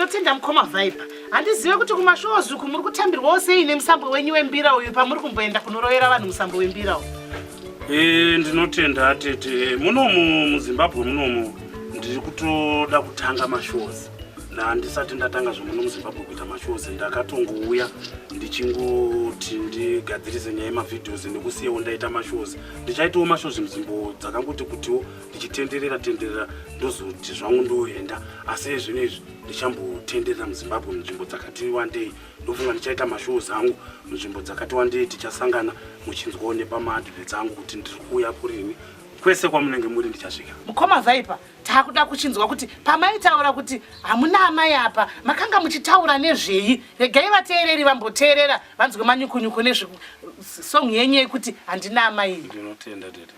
Ndinotenda mukoma Viper. Handizive kuti kumashows uku muri kutambirwawo sei nemusambo wenyu wembira uyu pamuri kumboenda kunoroyera vanhu musambo wembira uyu. Ndinotenda atete munomu muZimbabwe munomu ndiri kutoda kutanga mashows. Ndisati ndatanga zvomuno muZimbabwe kuita mashows ndakatongouya ndichingoti ndigadzirise nyaya yemavidheos nekusiyawo ndaita mashows. Ndichaitawo mashows munzvimbo dzakangoti kutiwo ndichitenderera ndozoti zvangu ndoenda. Asi zvinezvi ndichambotenderera muZimbabwe munzvimbo dzakati wandei. Ndofunga ndichaita mashows angu munzvimbo dzakati wandei, tichasangana muchinzwawo nepamaadverts angu kuti ndiri kuuya kurini. Kwese kwamunenge muri ndichasvika. Mukoma Viper, takuda kuchinzwa kuti pamaitaura kuti hamuna amai apa, makanga muchitaura nezvei? Regai vateereri vamboteerera vanzwe manyukunyuku nezvisong yenyu kuti handina amai. Ndinotenda tete.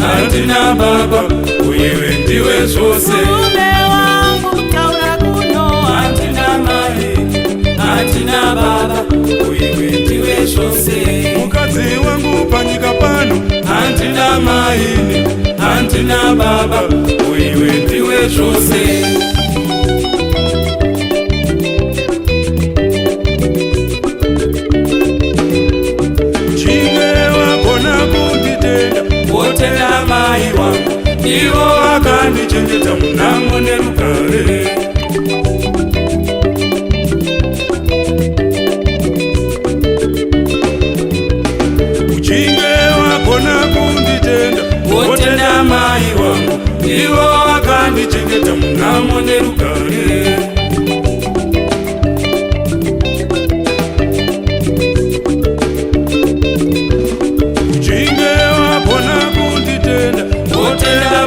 Handina baba, wewe ndiwe zvose. Murume wangu kutaura kuno, handina mai, handina baba, wewe ndiwe zvose. Mukadzi wangu panyika pano, handina mai, handina baba, wewe ndiwe zvose. Tenda mai wangu, ivo vakandichengeta munamo nerugare. Uchinge wagona kunditenda, wotenda mai wangu, ivo vakandichengeta munamo nerugare.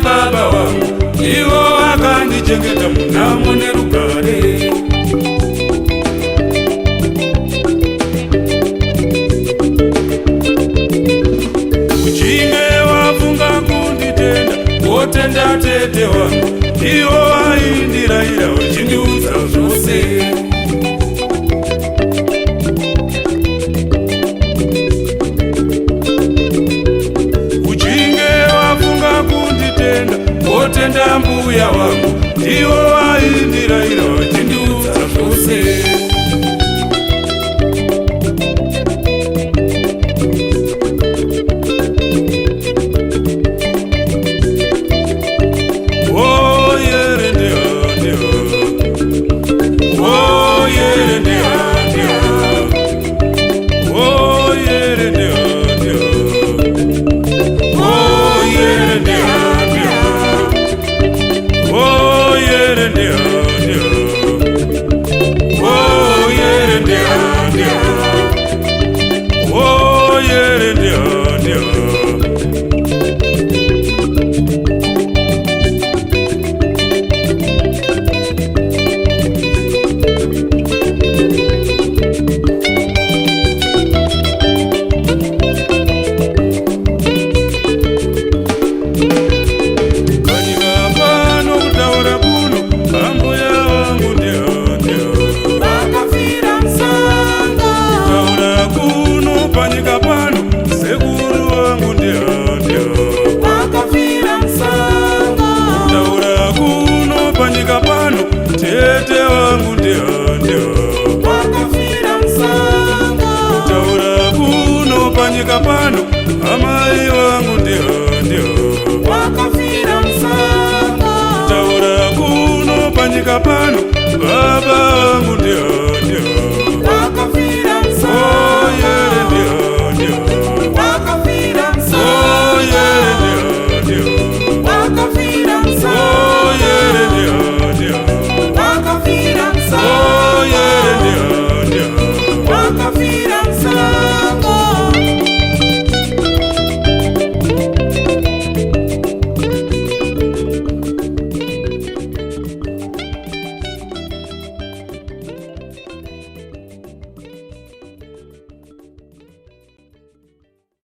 Baba wangu, ivo vakandichengeta munamo nerugare. Uchinge wafunga kunditenda, wotenda tete wangu, ivo vaindiraira vachindiudza zvose. Wotenda mbuya wangu, ivo vaindiraira vachindiudza zvose. panyika pano, amai vangu ndiho wakafira musango. Taura kuno panyika pano, baba vangu